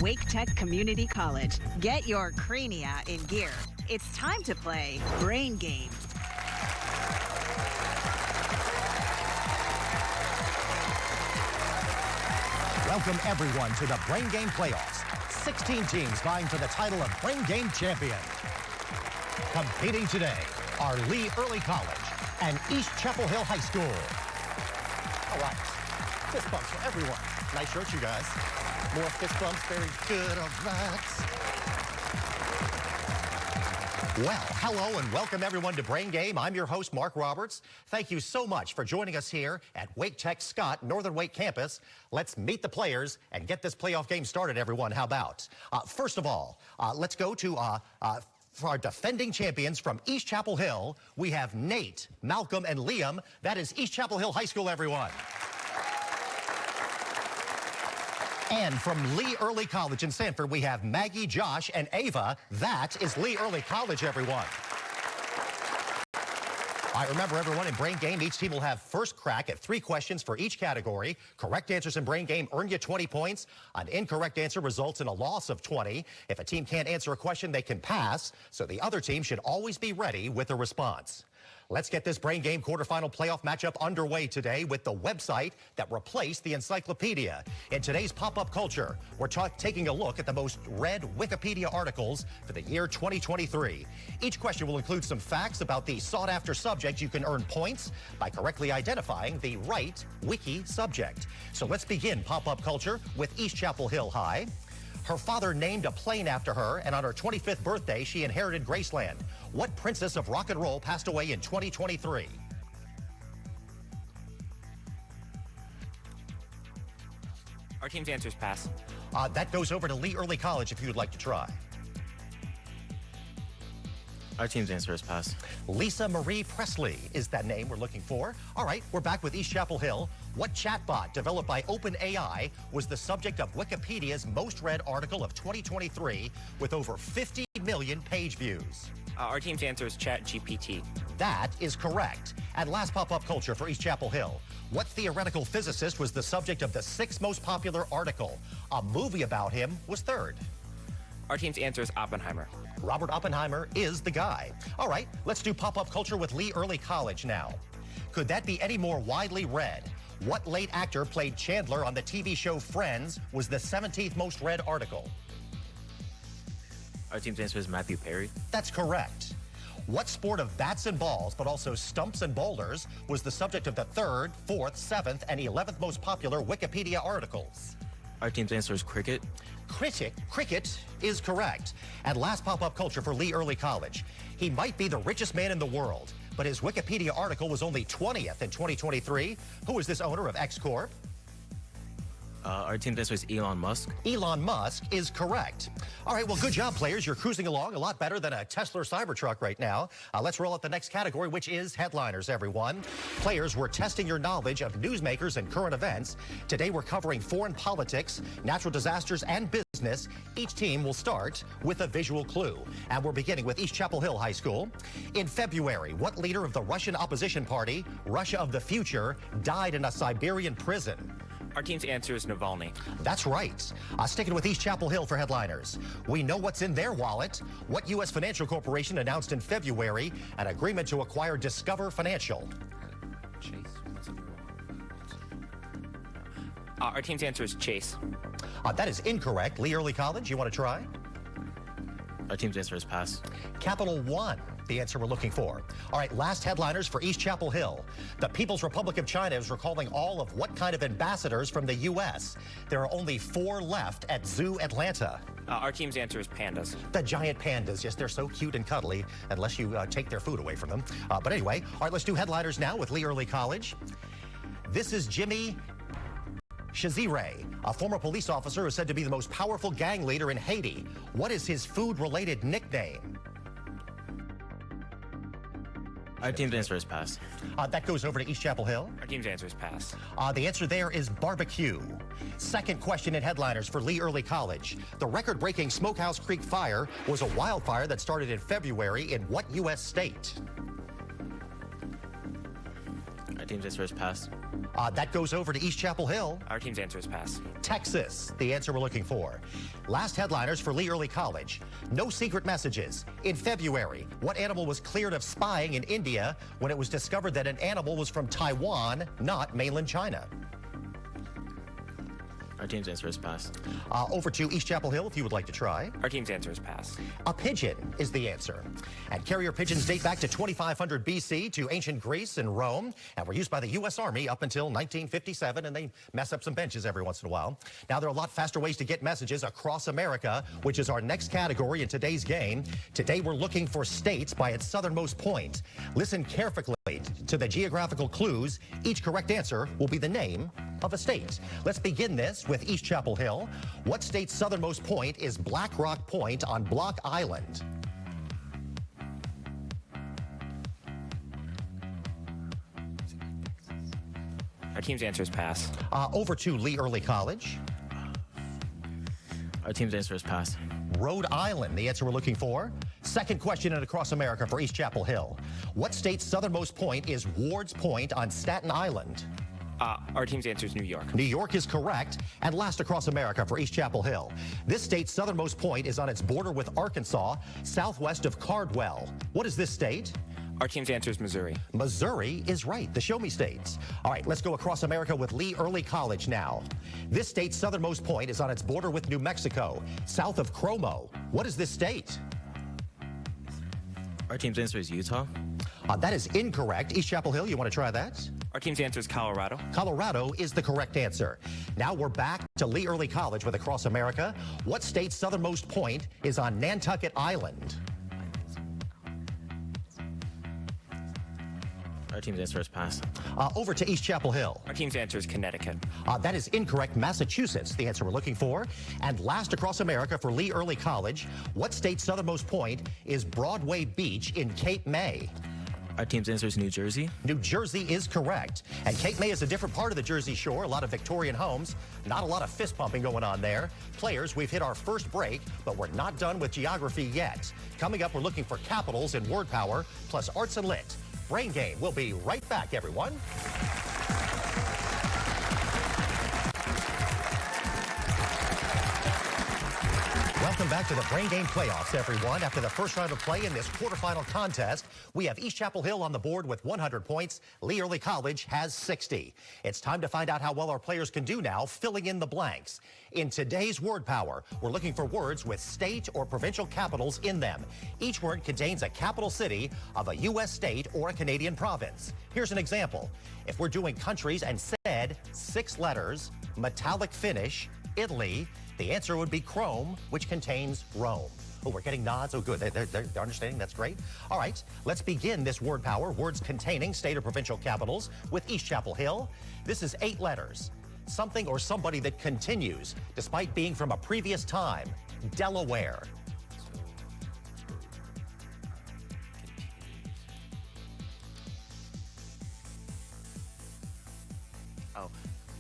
Wake Tech Community College. Get your crania in gear. It's time to play Brain Game. Welcome everyone to the Brain Game Playoffs. 16 teams vying for the title of Brain Game Champion. Competing today are Lee Early College and East Chapel Hill High School. All right, fist bumps for everyone. Nice shirts, you guys. More fist bumps, very good, all right. Well, hello and welcome everyone to Brain Game. I'm your host, Mark Roberts. Thank you so much for joining us here at Wake Tech Scott Northern Wake campus. Let's meet the players and get this playoff game started, everyone. How about? First of all, let's go to for our defending champions from East Chapel Hill. We have Nate, Malcolm, and Liam. That is East Chapel Hill High School, everyone. And from Lee Early College in Sanford, we have Maggie, Josh, and Ava. That is Lee Early College, everyone. All right, remember, everyone, in Brain Game, each team will have first crack at 3 questions for each category. Correct answers in Brain Game earn you 20 points. An incorrect answer results in a loss of 20. If a team can't answer a question, they can pass. So the other team should always be ready with a response. Let's get this Brain Game quarterfinal playoff matchup underway today with the website that replaced the encyclopedia. In today's pop-up culture, we're taking a look at the most read Wikipedia articles for the year 2023. Each question will include some facts about the sought-after subject. You can earn points by correctly identifying the right wiki subject. So let's begin pop-up culture with East Chapel Hill High. Her father named a plane after her, and on her 25th birthday, she inherited Graceland. What princess of rock and roll passed away in 2023? Our team's answer is pass. That goes over to Lee Early College if you would like to try. Our team's answer is pass. Lisa Marie Presley is that name we're looking for. All right, we're back with East Chapel Hill. What chatbot developed by OpenAI was the subject of Wikipedia's most read article of 2023 with over 50 million page views? Our team's answer is ChatGPT. That is correct. And last pop-up culture for East Chapel Hill. What theoretical physicist was the subject of the 6th most popular article? A movie about him was 3rd. Our team's answer is Oppenheimer. Robert Oppenheimer is the guy. All right, let's do pop-up culture with Lee Early College now. Could that be any more widely read? What late actor played Chandler on the TV show Friends was the 17th most read article? Our team's answer is Matthew Perry. That's correct. What sport of bats and balls, but also stumps and boulders, was the subject of the 3rd, 4th, 7th, and 11th most popular Wikipedia articles? Our team's answer is cricket. Cricket is correct. And last pop-up culture for Lee Early College. He might be the richest man in the world, but his Wikipedia article was only 20th in 2023. Who is this owner of X Corp? Our team's answer is Elon Musk. Elon Musk is correct. All right, well, good job, players. You're cruising along a lot better than a Tesla Cybertruck right now. Let's roll out the next category, which is headliners, everyone. Players, we're testing your knowledge of newsmakers and current events. Today, we're covering foreign politics, natural disasters, and business. Each team will start with a visual clue. And we're beginning with East Chapel Hill High School. In February, what leader of the Russian opposition party, Russia of the Future, died in a Siberian prison? Our team's answer is Navalny. That's right. Sticking with East Chapel Hill for headliners. We know what's in their wallet. What U.S. financial corporation announced in February an agreement to acquire Discover Financial? Chase. What's in your wallet? Our team's answer is Chase. That is incorrect. Lee Early College, you want to try? Our team's answer is pass. Capital One, the answer we're looking for. All right, last headliners for East Chapel Hill. The People's Republic of China is recalling all of what kind of ambassadors from the U.S.? There are only 4 left at Zoo Atlanta. Our team's answer is pandas. The giant pandas. Yes, they're so cute and cuddly, unless you take their food away from them. But anyway, all right, let's do headliners now with Lee Early College. This is Jimmy Shazire, a former police officer who is said to be the most powerful gang leader in Haiti. What is his food-related nickname? Our team's answer is pass. That goes over to East Chapel Hill. Our team's answer is pass. The answer there is barbecue. Second question in headliners for Lee Early College. The record-breaking Smokehouse Creek fire was a wildfire that started in February in what U.S. state? Our team's answer is pass. That goes over to East Chapel Hill. Our team's answer is pass. Texas, the answer we're looking for. Last headliners for Lee Early College. No secret messages. In February, what animal was cleared of spying in India when it was discovered that an animal was from Taiwan, not mainland China? Our team's answer is pass. Over to East Chapel Hill if you would like to try. Our team's answer is pass. A pigeon is the answer. And carrier pigeons date back to 2500 BC to ancient Greece and Rome, and were used by the U.S. Army up until 1957, and they mess up some benches every once in a while. Now, there are a lot faster ways to get messages across America, which is our next category in today's game. Today, we're looking for states by its southernmost point. Listen carefully to the geographical clues. Each correct answer will be the name of a state. Let's begin this with East Chapel Hill. What state's southernmost point is Black Rock Point on Block Island? Our team's answer is pass. Over to Lee Early College. Our team's answer is pass. Rhode Island, the answer we're looking for. Second question in Across America for East Chapel Hill. What state's southernmost point is Ward's Point on Staten Island? Our team's answer is New York. New York is correct. And last Across America for East Chapel Hill. This state's southernmost point is on its border with Arkansas, southwest of Cardwell. What is this state? Our team's answer is Missouri. Missouri is right, the Show Me States. All right, let's go across America with Lee Early College now. This state's southernmost point is on its border with New Mexico, south of Chromo. What is this state? Our team's answer is Utah. That is incorrect. East Chapel Hill, you want to try that? Our team's answer is Colorado. Colorado is the correct answer. Now we're back to Lee Early College with Across America. What state's southernmost point is on Nantucket Island? Our team's answer is pass. Over to East Chapel Hill. Our team's answer is Connecticut. That is incorrect. Massachusetts, the answer we're looking for. And last Across America for Lee Early College. What state's southernmost point is Broadway Beach in Cape May? Our team's answer is New Jersey. New Jersey is correct. And Cape May is a different part of the Jersey Shore, a lot of Victorian homes, not a lot of fist pumping going on there. Players, we've hit our first break, but we're not done with geography yet. Coming up, we're looking for capitals and word power, plus arts and lit. Brain Game. We'll be right back, everyone. Welcome back to the Brain Game Playoffs, everyone. After the first round of play in this quarterfinal contest, we have East Chapel Hill on the board with 100 points. Lee Early College has 60. It's time to find out how well our players can do now, filling in the blanks. In today's Word Power, we're looking for words with state or provincial capitals in them. Each word contains a capital city of a U.S. state or a Canadian province. Here's an example. If we're doing countries and said 6 letters, metallic finish, Italy, the answer would be Chrome, which contains Rome. Oh, we're getting nods. Oh, good. They're understanding. That's great. All right, let's begin this word power. Words containing state or provincial capitals with East Chapel Hill. This is 8 letters. Something or somebody that continues despite being from a previous time. Delaware.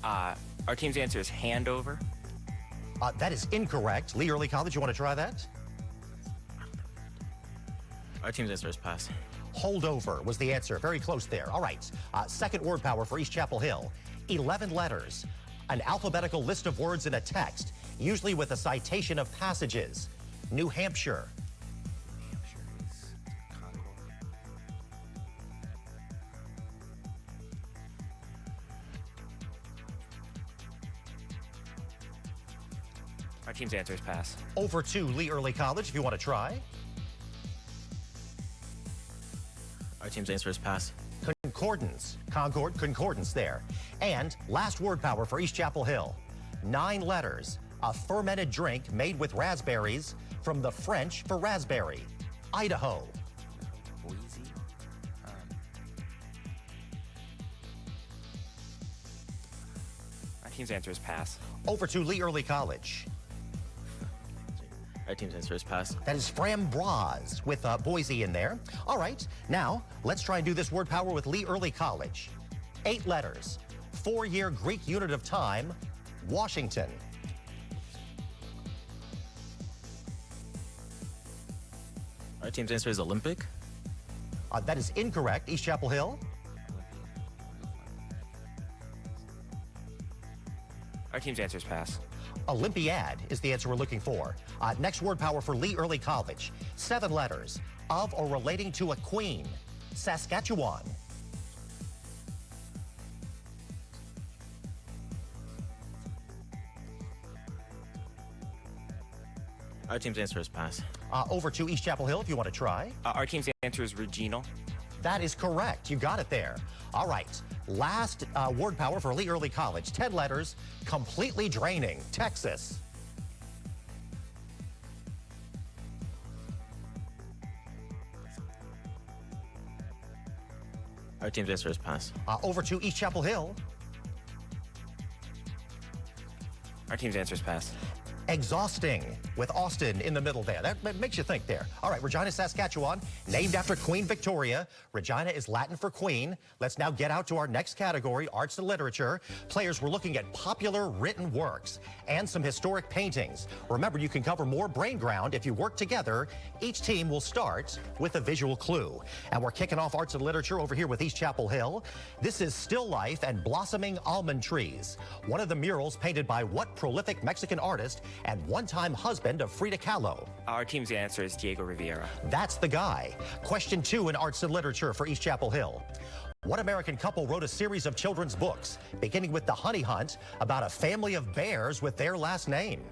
Our team's answer is Handover. That is incorrect. Lee Early College, you want to try that? Our team's answer is pass. Holdover was the answer. Very close there. All right. Second word power for East Chapel Hill. 11 letters. An alphabetical list of words in a text, usually with a citation of passages. New Hampshire. Our team's answer is pass. Over to Lee Early College if you want to try. Our team's answer is pass. Concordance. Concordance there. And last word power for East Chapel Hill. 9 letters. A fermented drink made with raspberries from the French for raspberry. Idaho. Our team's answer is pass. Over to Lee Early College. Our team's answer is pass. That is framboise with Boise in there. All right, now let's try and do this word power with Lee Early College. 8 letters, 4-year Greek unit of time, Washington. Our team's answer is Olympic. That is incorrect. East Chapel Hill. team's answer is pass. Olympiad is the answer we're looking for. Next word power for Lee Early College. 7 letters. Of or relating to a queen. Saskatchewan. Our team's answer is pass. Over to East Chapel Hill if you want to try. Our team's answer is regional. That is correct. You got it there. All right. Last word power for Lee Early College. 10 letters. Completely draining. Texas. Our team's answer is pass. Over to East Chapel Hill. Our team's answer is pass. Exhausting, with Austin in the middle there. That makes you think there. All right, Regina, Saskatchewan, named after Queen Victoria. Regina is Latin for queen. Let's now get out to our next category, arts and literature. Players, we're looking at popular written works and some historic paintings. Remember, you can cover more brain ground if you work together. Each team will start with a visual clue. And we're kicking off arts and literature over here with East Chapel Hill. This is Still Life and Blossoming Almond Trees. One of the murals painted by what prolific Mexican artist and one-time husband of Frida Kahlo? Our team's answer is Diego Rivera. That's the guy. Question 2 in arts and literature for East Chapel Hill. What American couple wrote a series of children's books, beginning with The Honey Hunt, about a family of bears with their last name?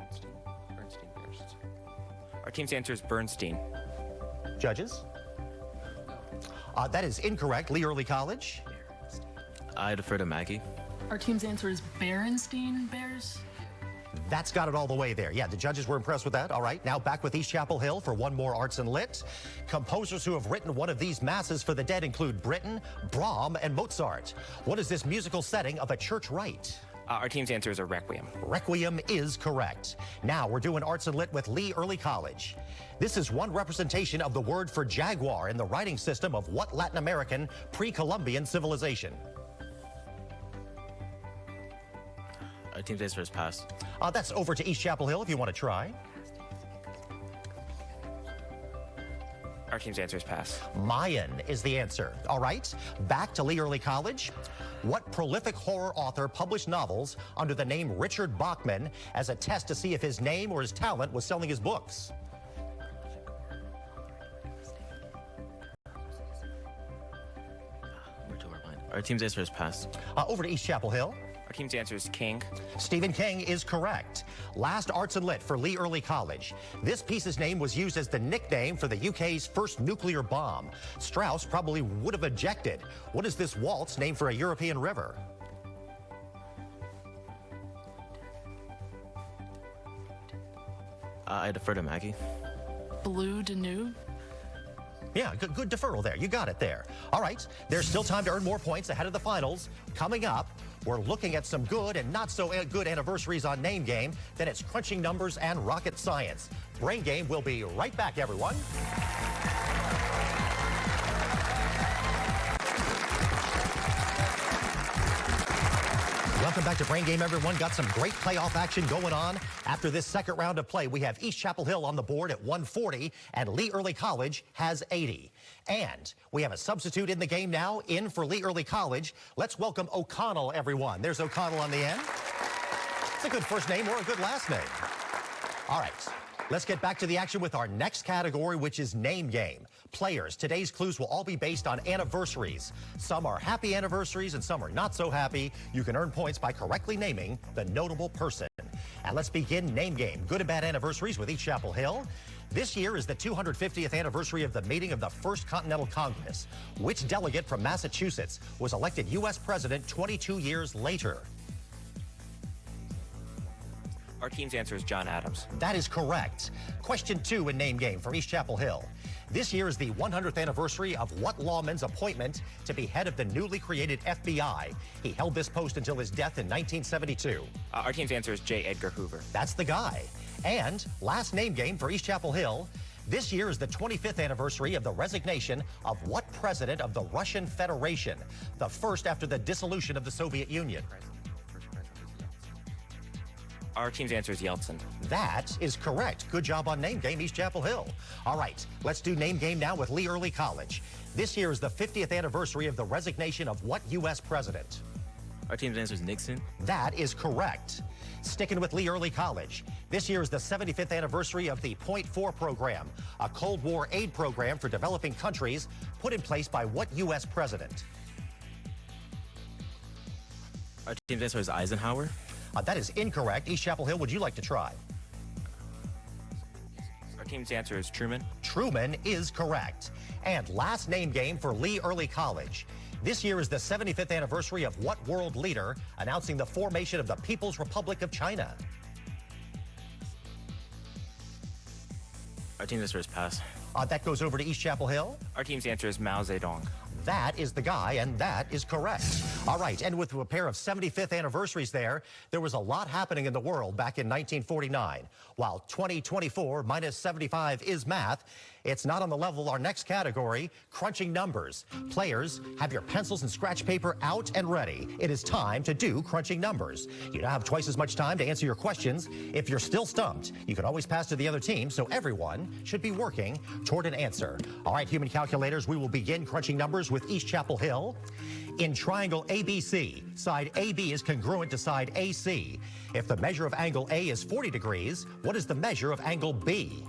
Our team's answer is Bernstein. Judges? That is incorrect. Lee Early College? I defer to Maggie. Our team's answer is Berenstain Bears. That's got it all the way there. Yeah, the judges were impressed with that. All right, now back with East Chapel Hill for one more arts and lit. Composers who have written one of these masses for the dead include Britten, Brahms, and Mozart. What is this musical setting of a church rite? Our team's answer is a requiem. Requiem is correct. Now we're doing arts and lit with Lee Early College. This is one representation of the word for jaguar in the writing system of what Latin American pre-Columbian civilization? Our team's answer is pass. That's over to East Chapel Hill if you want to try. Our team's answer is pass. Mayan is the answer. All right, back to Lee Early College. What prolific horror author published novels under the name Richard Bachman as a test to see if his name or his talent was selling his books? Our team's answer is pass. Over to East Chapel Hill. Our team's answer is King. Stephen King is correct. Last arts and lit for Lee Early College. This piece's name was used as the nickname for the UK's first nuclear bomb. Strauss probably would have objected. What is this waltz named for a European river? I defer to Maggie. Blue Danube. Yeah, good deferral there. You got it there. All right, there's still time to earn more points ahead of the finals. Coming up, we're looking at some good and not so good anniversaries on Name Game. Then it's crunching numbers and rocket science. Brain Game will be right back, everyone. Welcome back to Brain Game, everyone. Got some great playoff action going on. After this second round of play, we have East Chapel Hill on the board at 140, and Lee Early College has 80. And we have a substitute in the game now, in for Lee Early College. Let's welcome O'Connell, everyone. There's O'Connell on the end. It's a good first name or a good last name. All right. Let's get back to the action with our next category, which is Name Game. Players, today's clues will all be based on anniversaries. Some are happy anniversaries and some are not so happy. You can earn points by correctly naming the notable person. And let's begin Name Game. Good and bad anniversaries with East Chapel Hill. This year is the 250th anniversary of the meeting of the First Continental Congress. Which delegate from Massachusetts was elected U.S. president 22 years later? Our team's answer is John Adams. That is correct. Question 2 in Name Game for East Chapel Hill. This year is the 100th anniversary of what lawman's appointment to be head of the newly created FBI? He held this post until his death in 1972. Our team's answer is J. Edgar Hoover. That's the guy. And last Name Game for East Chapel Hill. This year is the 25th anniversary of the resignation of what president of the Russian Federation? The first after the dissolution of the Soviet Union. Our team's answer is Yeltsin. That is correct. Good job on Name Game, East Chapel Hill. All right, let's do Name Game now with Lee Early College. This year is the 50th anniversary of the resignation of what U.S. president? Our team's answer is Nixon. That is correct. Sticking with Lee Early College, this year is the 75th anniversary of the Point Four program, a Cold War aid program for developing countries put in place by what U.S. president? Our team's answer is Eisenhower. That is incorrect. East Chapel Hill, would you like to try? Our team's answer is Truman. Truman is correct. And last name game for Lee Early College. This year is the 75th anniversary of what world leader announcing the formation of the People's Republic of China? Our team's answer is pass. That goes over to East Chapel Hill. Our team's answer is Mao Zedong. That is the guy, and that is correct. All right, and with a pair of 75th anniversaries there was a lot happening in the world back in 1949. While 2024 minus 75 is math, it's not on the level of our next category, crunching numbers. Players, have your pencils and scratch paper out and ready. It is time to do crunching numbers. You now have twice as much time to answer your questions. If you're still stumped, you can always pass to the other team, so everyone should be working toward an answer. All right, human calculators, we will begin crunching numbers with East Chapel Hill. In triangle ABC, side AB is congruent to side AC. If the measure of angle A is 40 degrees, what is the measure of angle B?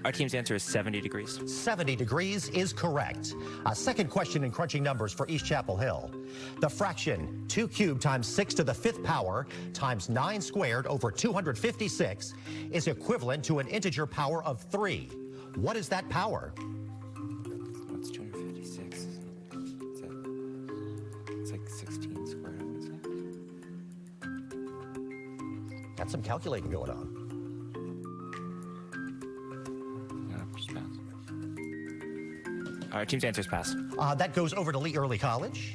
Our team's answer is 70 degrees. 70 degrees is correct. A second question in crunching numbers for East Chapel Hill. The fraction 2 cubed times 6 to the 5th power times 9 squared over 256 is equivalent to an integer power of 3. What is that power? What's 256? It's like 16 squared, I would say. Got some calculating going on. Our team's answer is pass. That goes over to Lee Early College.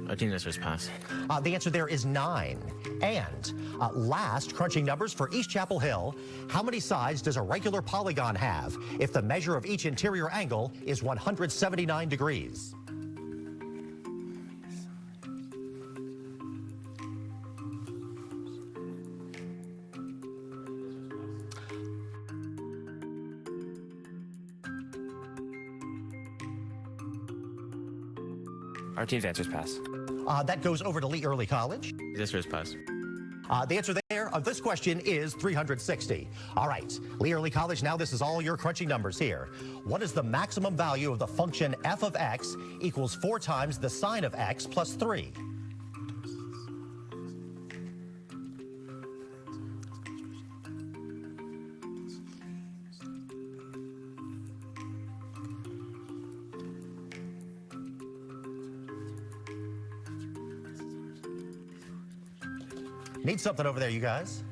Our team's answer is pass. The answer there is 9. And last, crunching numbers for East Chapel Hill. How many sides does a regular polygon have if the measure of each interior angle is 179 degrees? Our team's answer is pass. That goes over to Lee Early College. His answer is pass. The answer there of this question is 360. All right, Lee Early College, now this is all your crunching numbers here. What is the maximum value of the function f of x equals 4 times the sine of x plus 3? Need something over there, you guys?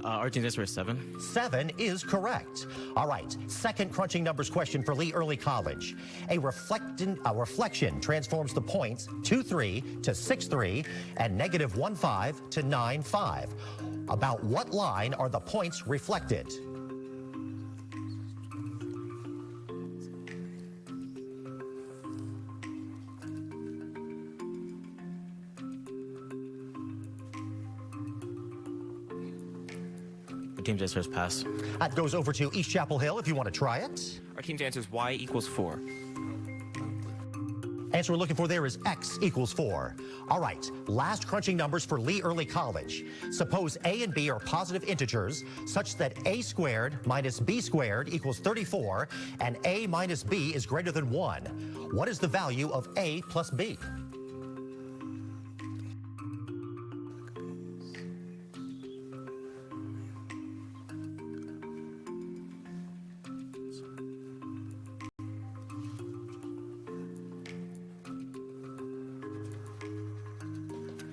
Our team's answer is 7. 7 is correct. All right, second crunching numbers question for Lee Early College. A reflection transforms the points 2, 3 to 6, 3 and negative 1, 5 to 9, 5. About what line are the points reflected? Our team's answer is pass. That goes over to East Chapel Hill if you want to try it. Our team's answer is y equals 4. Answer we're looking for there is x equals 4. All right, last crunching numbers for Lee Early College. Suppose a and b are positive integers such that a squared minus b squared equals 34 and a minus b is greater than 1. What is the value of a plus b?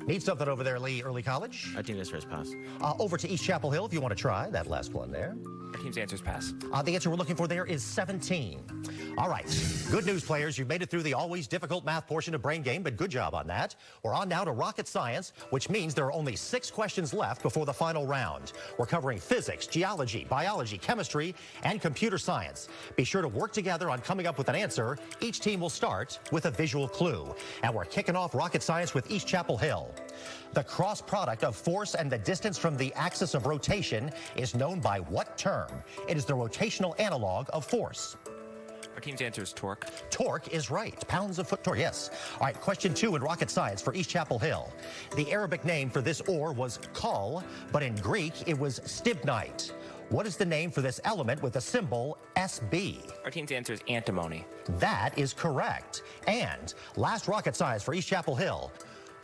Need something over there, Lee Early College? Our team's answer is pass. Over to East Chapel Hill if you want to try that last one there. Our team's answer is pass. The answer we're looking for there is 17. All right, good news, players. You've made it through the always difficult math portion of Brain Game, but good job on that. We're on now to rocket science, which means there are only 6 questions left before the final round. We're covering physics, geology, biology, chemistry, and computer science. Be sure to work together on coming up with an answer. Each team will start with a visual clue. And we're kicking off rocket science with East Chapel Hill. The cross product of force and the distance from the axis of rotation is known by what term? It is the rotational analog of force. Our team's answer is torque. Torque is right. Pounds of foot torque, yes. All right, question 2 in rocket science for East Chapel Hill. The Arabic name for this ore was kal, but in Greek it was stibnite. What is the name for this element with the symbol SB? Our team's answer is antimony. That is correct. And last rocket science for East Chapel Hill.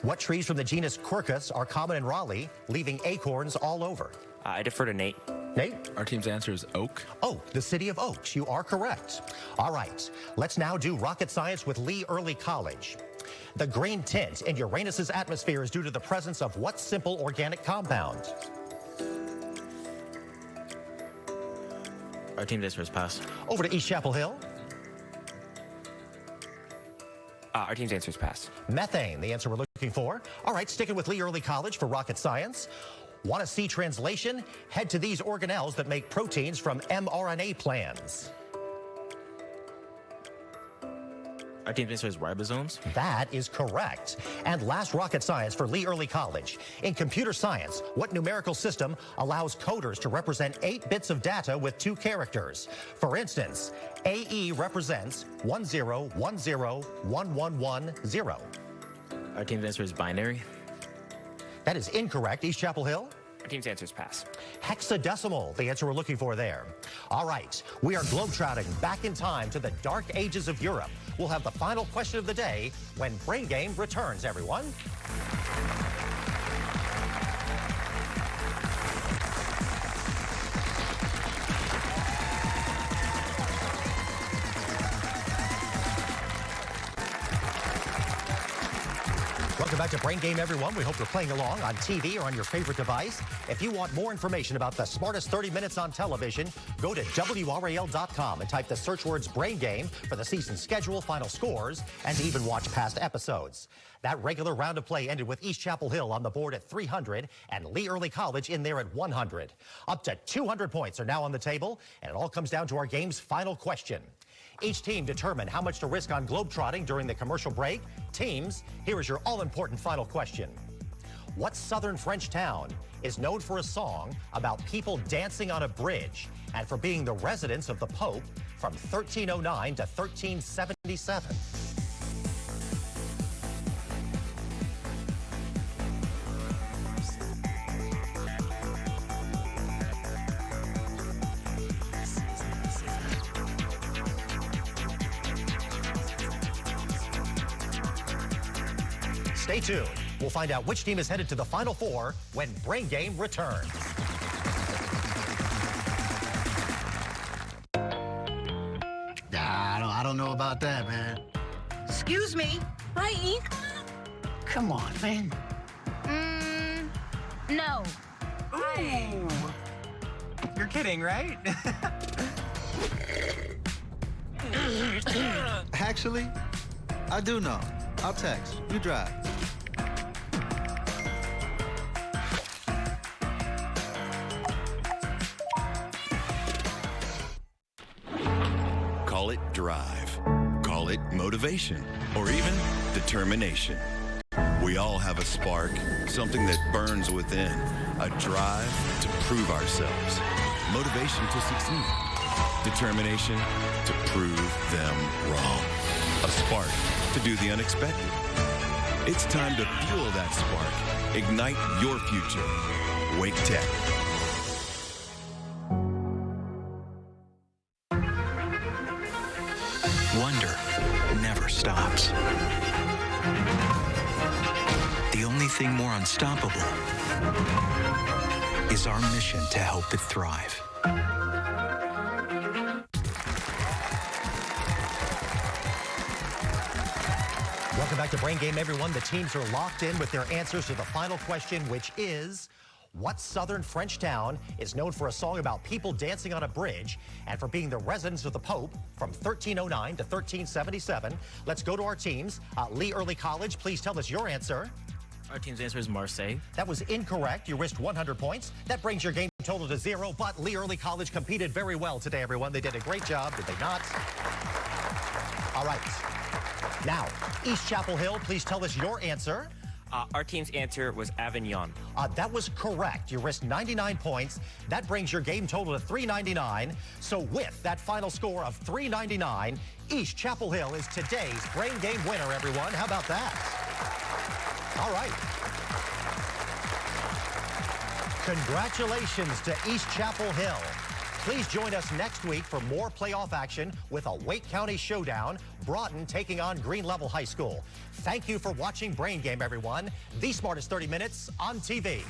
What trees from the genus Quercus are common in Raleigh, leaving acorns all over? I defer to Nate. Nate? Our team's answer is oak. Oak, the city of Oaks. You are correct. All right, let's now do rocket science with Lee Early College. The green tint in Uranus's atmosphere is due to the presence of what simple organic compound? Our team's answer is pass. Over to East Chapel Hill. Our team's answer is pass. Methane, the answer we're looking for. All right, sticking with Lee Early College for rocket science. Want to see translation? Head to these organelles that make proteins from mRNA plans. Our team's answer is ribosomes. That is correct. And last rocket science for Lee Early College. In computer science, what numerical system allows coders to represent 8 bits of data with 2 characters? For instance, AE represents 10101110. Our team's answer is binary. That is incorrect. East Chapel Hill? Our team's answer is pass. Hexadecimal, the answer we're looking for there. All right, we are globetrotting back in time to the dark ages of Europe. We'll have the final question of the day when Brain Game returns, everyone. Welcome back to Brain Game, everyone. We hope you're playing along on TV or on your favorite device. If you want more information about the smartest 30 minutes on television, go to WRAL.com and type the search words Brain Game for the season schedule, final scores, and to even watch past episodes. That regular round of play ended with East Chapel Hill on the board at 300 and Lee Early College in there at 100. Up to 200 points are now on the table, and it all comes down to our game's final question. Each team determined how much to risk on globetrotting during the commercial break. Teams, here is your all-important final question. What southern French town is known for a song about people dancing on a bridge and for being the residence of the Pope from 1309 to 1377? Stay tuned. We'll find out which team is headed to the Final Four when Brain Game returns. I don't know about that, man. Excuse me. Hi, Ink. Come on, man. No. Ooh. You're kidding, right? Actually, I do know. I'll text. You drive. Call it drive. Call it motivation. Or even determination. We all have a spark, something that burns within. A drive to prove ourselves. Motivation to succeed. Determination to prove them wrong. A spark to do the unexpected. It's time to fuel that spark. Ignite your future. Wake Tech. Wonder never stops. The only thing more unstoppable is our mission to help it thrive. Welcome back to Brain Game, everyone. The teams are locked in with their answers to the final question, which is, what southern French town is known for a song about people dancing on a bridge and for being the residence of the Pope from 1309 to 1377? Let's go to our teams. Lee Early College, please tell us your answer. Our team's answer is Marseille. That was incorrect. You risked 100 points. That brings your game total to 0, but Lee Early College competed very well today, everyone. They did a great job, did they not? All right. Now, East Chapel Hill, please tell us your answer. Our team's answer was Avignon. That was correct. You risked 99 points. That brings your game total to 399. So with that final score of 399, East Chapel Hill is today's Brain Game winner, everyone. How about that? All right. Congratulations to East Chapel Hill. Please join us next week for more playoff action with a Wake County showdown, Broughton taking on Green Level High School. Thank you for watching Brain Game, everyone. The smartest 30 minutes on TV.